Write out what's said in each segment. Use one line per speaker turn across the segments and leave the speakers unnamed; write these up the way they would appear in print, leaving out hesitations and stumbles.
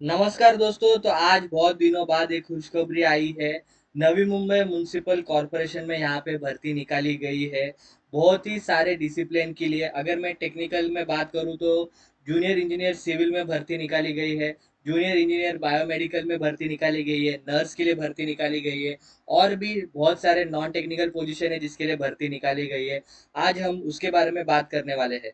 नमस्कार दोस्तों। तो आज बहुत दिनों बाद एक खुशखबरी आई है। नवी मुंबई म्युनिसिपल कॉरपोरेशन में यहाँ पे भर्ती निकाली गई है। बहुत ही सारे डिसिप्लिन के लिए अगर मैं टेक्निकल में बात करूँ तो जूनियर इंजीनियर सिविल में भर्ती निकाली गई है। जूनियर इंजीनियर बायोमेडिकल में भर्ती निकाली गई है। नर्स के लिए भर्ती निकाली गई है। और भी बहुत सारे नॉन टेक्निकल पोजीशन है जिसके लिए भर्ती निकाली गई है। आज हम उसके बारे में बात करने वाले हैं।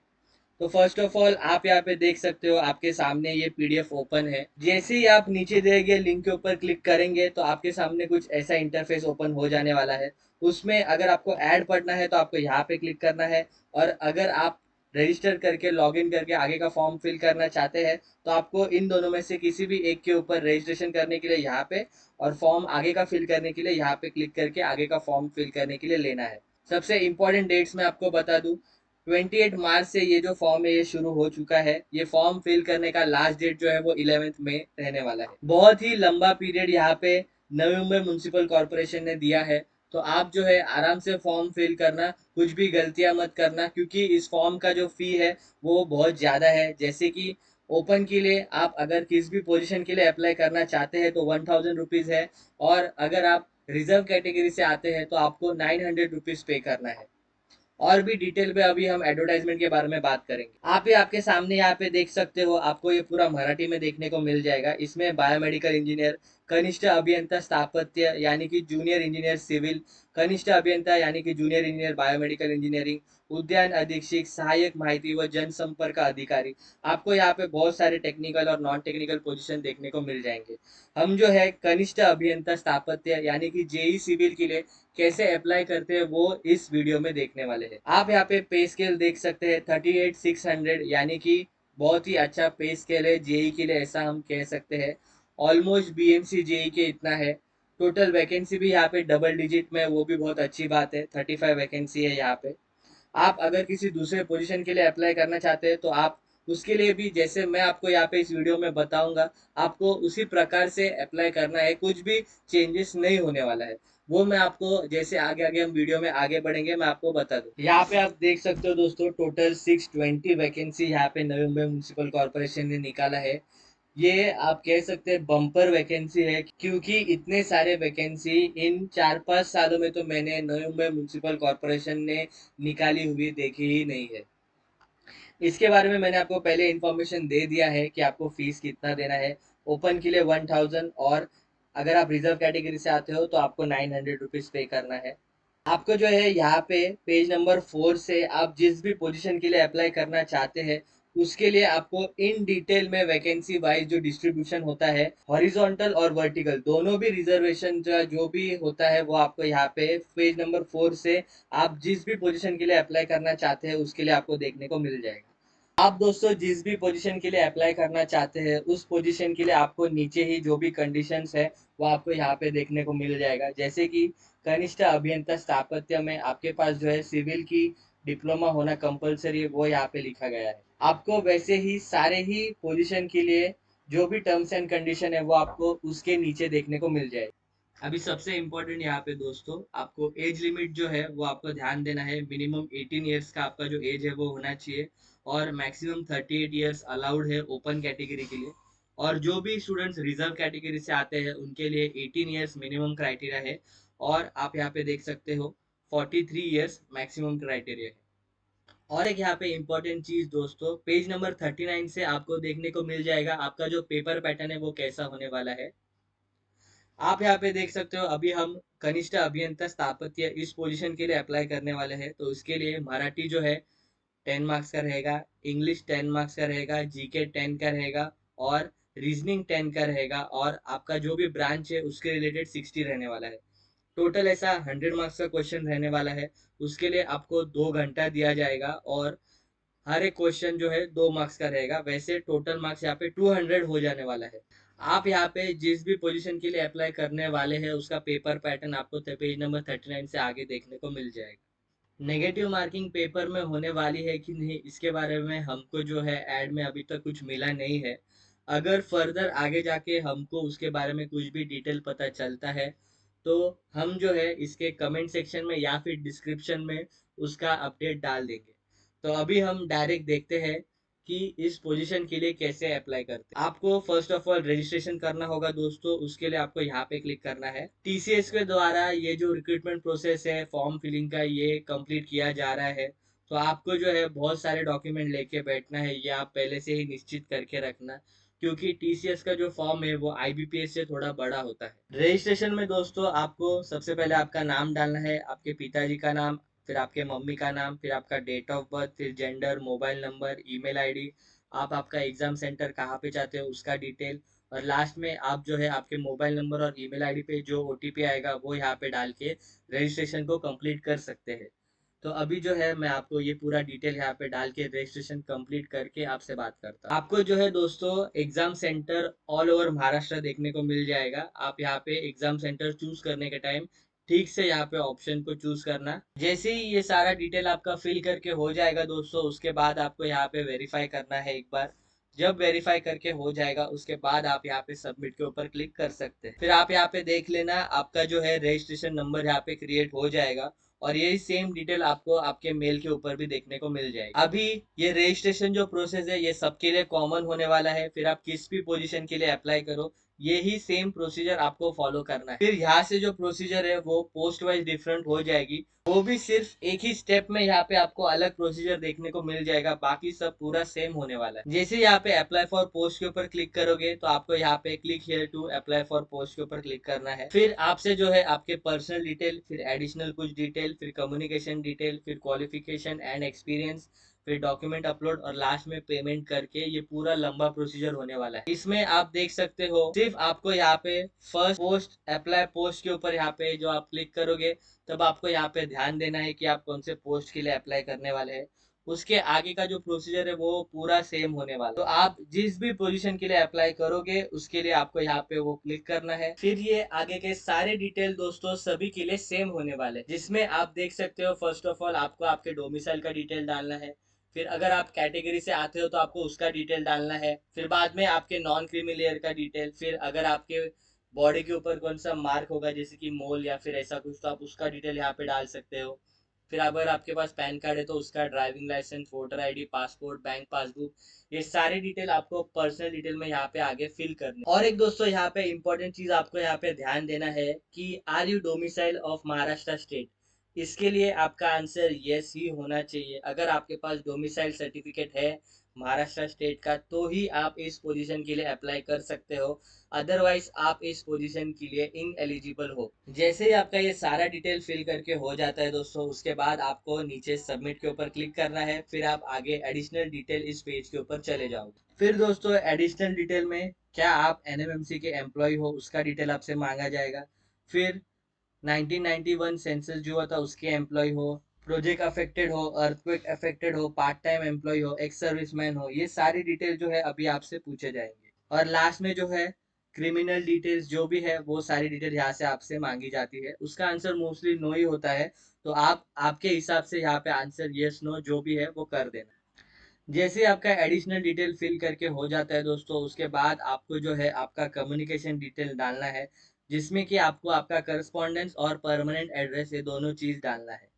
तो फर्स्ट ऑफ ऑल आप यहाँ पे देख सकते हो, आपके सामने ये पीडीएफ ओपन है। जैसे ही आप नीचे दिए गए लिंक के ऊपर क्लिक करेंगे तो आपके सामने कुछ ऐसा इंटरफेस ओपन हो जाने वाला है। उसमें अगर आपको ऐड पढ़ना है तो आपको यहाँ पे क्लिक करना है। और अगर आप रजिस्टर करके लॉगिन करके आगे का फॉर्म फिल करना चाहते हैं तो आपको इन दोनों में से किसी भी एक के ऊपर रजिस्ट्रेशन करने के लिए यहाँ पे और फॉर्म आगे का फिल करने के लिए यहाँ पे क्लिक करके आगे का फॉर्म फिल करने के लिए लेना है। सबसे इंपॉर्टेंट डेट्स मैं आपको बता दूं, 28 मार्च से ये जो फॉर्म है ये शुरू हो चुका है। ये फॉर्म फिल करने का लास्ट डेट जो है वो 11 मई रहने वाला है। बहुत ही लंबा पीरियड यहाँ पे नवी मुंबई म्युनिसिपल कॉर्पोरेशन ने दिया है। तो आप जो है आराम से फॉर्म फिल करना, कुछ भी गलतियां मत करना, क्योंकि इस फॉर्म का जो फी है वो बहुत ज़्यादा है। जैसे कि ओपन के लिए आप अगर किसी भी पोजीशन के लिए अप्लाई करना चाहते हैं तो 1000 रुपीज़ है। और अगर आप रिजर्व कैटेगरी से आते हैं तो आपको 900 रुपीज़ पे करना है। और भी डिटेल पे अभी हम एडवर्टाइजमेंट के बारे में बात करेंगे। आप ही आपके सामने यहाँ पे देख सकते हो, आपको ये पूरा मराठी में देखने को मिल जाएगा। इसमें बायोमेडिकल इंजीनियर, कनिष्ठ अभियंता स्थापत्य यानी कि जूनियर इंजीनियर सिविल, कनिष्ठ अभियंता यानी कि जूनियर इंजीनियर बायोमेडिकल इंजीनियरिंग, उद्यान अधीक्षक, सहायक माहिती व जनसंपर्क अधिकारी, आपको यहाँ पे बहुत सारे टेक्निकल और नॉन टेक्निकल पोजीशन देखने को मिल जाएंगे। हम जो है कनिष्ठ अभियंता स्थापत्य यानी कि जेई सिविल के लिए कैसे अप्लाई करते हैं वो इस वीडियो में देखने वाले हैं। आप यहाँ पे पे स्केल देख सकते हैं 38,600, यानी कि बहुत ही अच्छा पे स्केल है जेई के लिए, ऐसा हम कह सकते हैं। ऑलमोस्ट बीएमसी जेई के इतना है। टोटल वैकेंसी भी यहाँ पे डबल डिजिट में, वो भी बहुत अच्छी बात है। 35 वैकेंसी है यहाँ पे। आप अगर किसी दूसरे पोजीशन के लिए अप्लाई करना चाहते हैं तो आप उसके लिए भी, जैसे मैं आपको यहाँ पे इस वीडियो में बताऊंगा, आपको उसी प्रकार से अप्लाई करना है। कुछ भी चेंजेस नहीं होने वाला है। वो मैं आपको जैसे आगे आगे हम वीडियो में आगे बढ़ेंगे मैं आपको बता दूं। यहाँ पे आप देख सकते हो दोस्तों, टोटल 620 वैकेंसी यहाँ पे नवी मुंबई म्युनिसिपल कॉर्पोरेशन ने निकाला है। ये आप कह सकते हैं बम्पर वैकेंसी है, क्योंकि इतने सारे वैकेंसी इन 4-5 सालों में तो मैंने नवी मुंबई म्युनिसिपल कॉर्पोरेशन ने निकाली हुई देखी ही नहीं है। इसके बारे में मैंने आपको पहले इन्फॉर्मेशन दे दिया है कि आपको फीस कितना देना है। ओपन के लिए 1000, और अगर आप रिजर्व कैटेगरी से आते हो तो आपको 900 रुपीज़ पे करना है। आपको जो है यहाँ पे पेज नंबर 4 से आप जिस भी पोजीशन के लिए अप्लाई करना चाहते हैं उसके लिए आपको इन डिटेल में वैकेंसी वाइज जो डिस्ट्रीब्यूशन होता है, हॉरिजॉन्टल और वर्टिकल दोनों भी रिजर्वेशन जो भी होता है, वो आपको यहाँ पे पेज नंबर 4 से आप जिस भी पोजीशन के लिए अप्लाई करना चाहते हैं उसके लिए आपको देखने को मिल जाएगा। आप दोस्तों जिस भी पोजीशन के लिए अप्लाई करना चाहते हैं उस पोजीशन के लिए आपको नीचे ही जो भी कंडीशंस है वो आपको यहाँ पे देखने को मिल जाएगा। जैसे कि कनिष्ठ अभियंता स्थापत्य में आपके पास जो है सिविल की डिप्लोमा होना कंपलसरी है, वो यहाँ पे लिखा गया है। आपको वैसे ही सारे ही पोजीशन के लिए जो भी टर्म्स एंड कंडीशन है वो आपको उसके नीचे देखने को मिल जाएगा। अभी सबसे इम्पोर्टेंट यहाँ पे दोस्तों, आपको एज लिमिट जो है वो आपको ध्यान देना है। मिनिमम 18 ईयर्स का आपका जो एज है वो होना चाहिए। और मैक्सिमम 38 ईयर्स अलाउड है ओपन कैटेगरी के लिए। और जो भी स्टूडेंट्स रिजर्व कैटेगरी से आते हैं उनके लिए 18 ईयर्स मिनिमम क्राइटेरिया है। और आप यहाँ पे देख सकते हो 43 ईयर्स मैक्सिमम क्राइटेरिया है। और एक यहाँ पे इम्पोर्टेंट चीज दोस्तों, पेज नंबर 39 से आपको देखने को मिल जाएगा आपका जो पेपर पैटर्न है वो कैसा होने वाला है। आप यहाँ पे देख सकते हो, अभी हम कनिष्ठ अभियंता स्थापत्य इस पोजीशन के लिए अप्लाई करने वाले हैं। तो उसके लिए मराठी जो है 10 मार्क्स का रहेगा, इंग्लिश 10 मार्क्स का रहेगा, जीके 10 का रहेगा, और रीजनिंग 10 का रहेगा, और आपका जो भी ब्रांच है उसके रिलेटेड 60 रहने वाला है। टोटल ऐसा 100 मार्क्स का क्वेश्चन रहने वाला है। उसके लिए आपको 2 घंटा दिया जाएगा, और हर एक क्वेश्चन जो है 2 मार्क्स का रहेगा। वैसे टोटल मार्क्स यहाँ पे 200 हो जाने वाला है। आप यहाँ पे जिस भी पोजीशन के लिए अप्लाई करने वाले हैं उसका पेपर पैटर्न आपको पेज नंबर 39 से आगे देखने को मिल जाएगा। नेगेटिव मार्किंग पेपर में होने वाली है कि नहीं इसके बारे में हमको जो है एड में अभी तक कुछ मिला नहीं है। अगर फर्दर आगे जाके हमको उसके बारे में कुछ भी डिटेल पता चलता है तो हम जो है इसके कमेंट सेक्शन में या फिर डिस्क्रिप्शन में उसका अपडेट डाल देंगे। तो अभी हम डायरेक्ट देखते हैं कि इस पोजीशन के लिए कैसे अप्लाई करते हैं। आपको फर्स्ट ऑफ ऑल रजिस्ट्रेशन करना होगा दोस्तों, उसके लिए आपको यहाँ पे क्लिक करना है। टीसीएस के द्वारा ये जो रिक्रूटमेंट प्रोसेस है फॉर्म फिलिंग का, ये कंप्लीट किया जा रहा है। तो आपको जो है बहुत सारे डॉक्यूमेंट लेके बैठना है, ये आप पहले से ही निश्चित करके रखना, क्योंकि टीसीएस का जो फॉर्म है वो आईबीपीएस से थोड़ा बड़ा होता है। रजिस्ट्रेशन में दोस्तों आपको सबसे पहले आपका नाम डालना है, आपके पिताजी का नाम, फिर आपके मम्मी का नाम, फिर आपका डेट ऑफ बर्थ, फिर gender, mobile number, email ID, आप आपका एग्जाम सेंटर कहाँ पे चाहते हो उसका डिटेल, और लास्ट में आप जो है आपके मोबाइल नंबर और ईमेल आईडी पे जो ओटीपी आएगा वो यहाँ पे डाल के रजिस्ट्रेशन को कंप्लीट कर सकते हैं। तो अभी जो है मैं आपको ये पूरा डिटेल यहाँ पे डाल के रजिस्ट्रेशन कंप्लीट करके आपसे बात करता हूँ। आपको जो है दोस्तों exam centre all over Maharashtra देखने को मिल जाएगा। आप यहाँ पे एग्जाम सेंटर चूज करने के टाइम ठीक से यहाँ पे ऑप्शन को चूज करना। जैसे ही ये सारा डिटेल आपका फिल करके हो जाएगा दोस्तों, उसके बाद आपको यहाँ पे वेरीफाई करना है एक बार। जब वेरीफाई करके हो जाएगा उसके बाद आप यहाँ पे सबमिट के ऊपर क्लिक कर सकते हैं। फिर आप यहाँ पे देख लेना, आपका जो है रजिस्ट्रेशन नंबर यहाँ पे क्रिएट हो जाएगा, और यही सेम डिटेल आपको आपके मेल के ऊपर भी देखने को मिल जाएगी। अभी ये रजिस्ट्रेशन जो प्रोसेस है ये सबके लिए कॉमन होने वाला है, फिर आप किस भी पोजीशन के लिए अप्लाई करो यही सेम प्रोसीजर आपको फॉलो करना है। फिर यहाँ से जो प्रोसीजर है वो पोस्ट वाइज डिफरेंट हो जाएगी, वो भी सिर्फ एक ही स्टेप में यहाँ पे आपको अलग प्रोसीजर देखने को मिल जाएगा, बाकी सब पूरा सेम होने वाला है। जैसे यहाँ पे अप्लाई फॉर पोस्ट के ऊपर क्लिक करोगे तो आपको यहाँ पे click here to apply for post के ऊपर क्लिक करना है। फिर आपसे जो है आपके पर्सनल डिटेल, फिर एडिशनल कुछ डिटेल, फिर कम्युनिकेशन डिटेल, फिर क्वालिफिकेशन एंड एक्सपीरियंस, फिर डॉक्यूमेंट अपलोड, और लास्ट में पेमेंट करके ये पूरा लंबा प्रोसीजर होने वाला है। इसमें आप देख सकते हो सिर्फ आपको यहाँ पे फर्स्ट पोस्ट अप्लाई पोस्ट के ऊपर यहाँ पे जो आप क्लिक करोगे तब आपको यहाँ पे ध्यान देना है कि आप कौन से पोस्ट के लिए अप्लाई करने वाले हैं। उसके आगे का जो प्रोसीजर है वो पूरा सेम होने वाला है। तो आप जिस भी पोजीशन के लिए अप्लाई करोगे उसके लिए आपको यहाँ पे वो क्लिक करना है। फिर ये आगे के सारे डिटेल दोस्तों सभी के लिए सेम होने वाले, जिसमें आप देख सकते हो फर्स्ट ऑफ ऑल आपको आपके डोमिसाइल का डिटेल डालना है। फिर अगर आप कैटेगरी से आते हो तो आपको उसका डिटेल डालना है। फिर बाद में आपके नॉन क्रीमी लेयर का डिटेल, फिर अगर आपके बॉडी के ऊपर कौन सा मार्क होगा जैसे कि मोल या फिर ऐसा कुछ, तो आप उसका डिटेल यहाँ पे डाल सकते हो। फिर अगर आपके पास पैन कार्ड है तो उसका, driving licence, voter ID, passport, bank passbook, ये सारी डिटेल आपको पर्सनल डिटेल में यहाँ पे आगे फिल करनी। और एक दोस्तों यहाँ पे इंपॉर्टेंट चीज आपको यहाँ पे ध्यान देना है कि are you domicile of Maharashtra state. इसके लिए आपका आंसर यस ही होना चाहिए। अगर आपके पास डोमिसाइल सर्टिफिकेट है महाराष्ट्र स्टेट का तो ही आप इस पोजीशन के लिए अप्लाई कर सकते हो, अदरवाइज आप इस पोजीशन के लिए इन एलिजिबल हो। जैसे ही आपका ये सारा डिटेल फिल करके हो जाता है दोस्तों, उसके बाद आपको नीचे सबमिट के ऊपर क्लिक करना है। फिर आप आगे एडिशनल डिटेल इस पेज के ऊपर चले जाओगे। फिर दोस्तों एडिशनल डिटेल में क्या आप एनएमएमसी के एम्प्लॉय हो उसका डिटेल आपसे मांगा जाएगा। फिर 1991 सेंसस जो हुआ था उसके एम्प्लॉय हो, प्रोजेक्ट अफेक्टेड हो, अर्थक्वेक अफेक्टेड हो, पार्ट टाइम एम्प्लॉय हो, एक्स सर्विसमैन हो, ये सारी डिटेल जो है अभी आपसे पूछे जाएंगे। और लास्ट में जो है क्रिमिनल डिटेल्स जो भी है वो सारी डिटेल यहाँ से आपसे मांगी जाती है। उसका आंसर मोस्टली नो ही होता है, तो आप आपके हिसाब से यहाँ पे आंसर यस नो जो भी है वो कर देना। जैसे आपका एडिशनल डिटेल फिल करके हो जाता है दोस्तों, उसके बाद आपको जो है आपका कम्युनिकेशन डिटेल डालना है, जिसमें कि आपको आपका करस्पॉन्डेंस और परमानेंट एड्रेस ये दोनों चीज डालना है।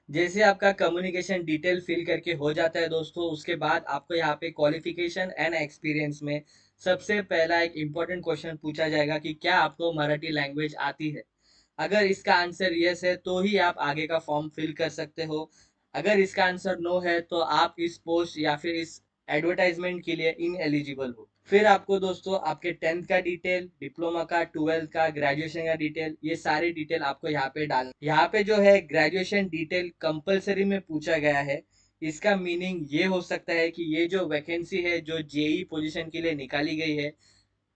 जैसे आपका कम्युनिकेशन डिटेल फिल करके हो जाता है दोस्तों, उसके बाद आपको यहाँ पे क्वालिफिकेशन एंड एक्सपीरियंस में सबसे पहला एक इम्पोर्टेंट क्वेश्चन पूछा जाएगा कि क्या आपको मराठी लैंग्वेज आती है। अगर इसका आंसर यस है तो ही आप आगे का फॉर्म फिल कर सकते हो। अगर इसका आंसर नो है तो आप इस पोस्ट या फिर इस एडवर्टाइजमेंट के लिए इन एलिजिबल हो। फिर आपको दोस्तों आपके 10th का डिटेल, डिप्लोमा का, 12th का, ग्रेजुएशन का डिटेल, ये सारी डिटेल आपको यहाँ पे डालना। यहाँ पे जो है ग्रेजुएशन डिटेल कंपलसरी में पूछा गया है। इसका मीनिंग ये हो सकता है कि ये जो वैकेंसी है जो जेई पोजीशन के लिए निकाली गई है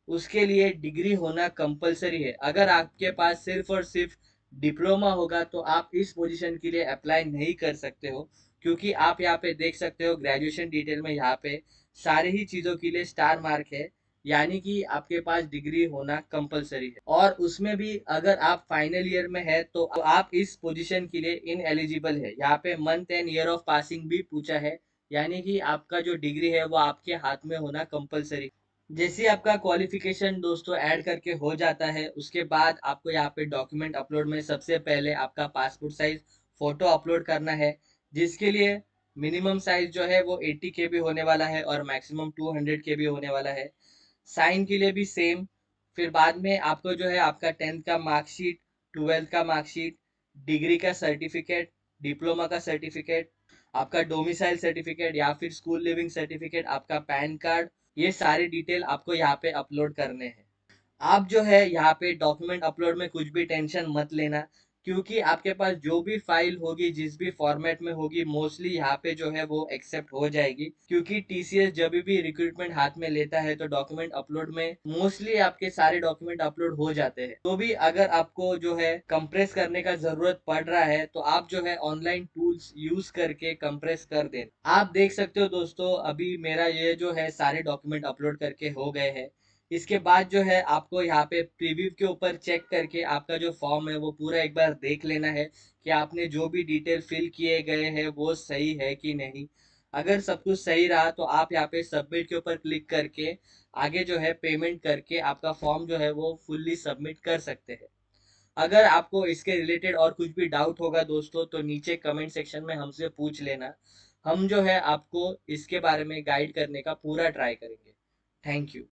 उसके लिए डिग्री होना कंपलसरी है। अगर आपके पास सिर्फ और सिर्फ डिप्लोमा होगा तो आप इस पोजीशन के लिए अप्लाई नहीं कर सकते हो, क्योंकि आप यहाँ पे देख सकते हो ग्रेजुएशन डिटेल में यहाँ पे सारी ही चीजों के लिए स्टार मार्क है, यानी कि आपके पास डिग्री होना कंपलसरी है। और उसमें भी अगर आप फाइनल ईयर में है तो आप इस पोजीशन के लिए इन एलिजिबल है। यहाँ पे month and year of passing भी पूछा है, यानी कि आपका जो डिग्री है वो आपके हाथ में होना कंपलसरी। जैसे आपका क्वालिफिकेशन दोस्तों ऐड करके हो जाता है, उसके बाद आपको यहाँ पे डॉक्यूमेंट अपलोड में सबसे पहले आपका पासपोर्ट साइज फोटो अपलोड करना है, जिसके लिए मिनिमम साइज जो है वो 80 KB होने वाला है और मैक्सिमम 200 KB होने वाला है। साइन के लिए भी सेम। फिर बाद में आपको जो है आपका 10th का मार्कशीट, 12th का मार्कशीट, डिग्री का सर्टिफिकेट, डिप्लोमा का सर्टिफिकेट, आपका डोमिसाइल सर्टिफिकेट या फिर स्कूल लिविंग सर्टिफिकेट, आपका पैन कार्ड, ये सारे डिटेल आपको यहाँ पे अपलोड करने हैं। आप जो है यहाँ पे डॉक्यूमेंट अपलोड में कुछ भी टेंशन मत लेना, क्योंकि आपके पास जो भी फाइल होगी, जिस भी फॉर्मेट में होगी, मोस्टली यहाँ पे जो है वो एक्सेप्ट हो जाएगी, क्योंकि टीसीएस जब भी रिक्रूटमेंट हाथ में लेता है तो डॉक्यूमेंट अपलोड में मोस्टली आपके सारे डॉक्यूमेंट अपलोड हो जाते हैं। तो भी अगर आपको जो है कंप्रेस करने का जरूरत पड़ रहा है तो आप जो है ऑनलाइन टूल्स यूज करके कंप्रेस कर दें। आप देख सकते हो दोस्तों, अभी मेरा ये जो है सारे डॉक्यूमेंट अपलोड करके हो गए हैं। इसके बाद जो है आपको यहाँ पे प्रीव्यू के ऊपर चेक करके आपका जो फॉर्म है वो पूरा एक बार देख लेना है कि आपने जो भी डिटेल फिल किए गए हैं वो सही है कि नहीं। अगर सब कुछ सही रहा तो आप यहाँ पे सबमिट के ऊपर क्लिक करके आगे जो है पेमेंट करके आपका फॉर्म जो है वो फुल्ली सबमिट कर सकते हैं। अगर आपको इसके रिलेटेड और कुछ भी डाउट होगा दोस्तों तो नीचे कमेंट सेक्शन में हमसे पूछ लेना। हम जो है आपको इसके बारे में गाइड करने का पूरा ट्राई करेंगे। Thank you.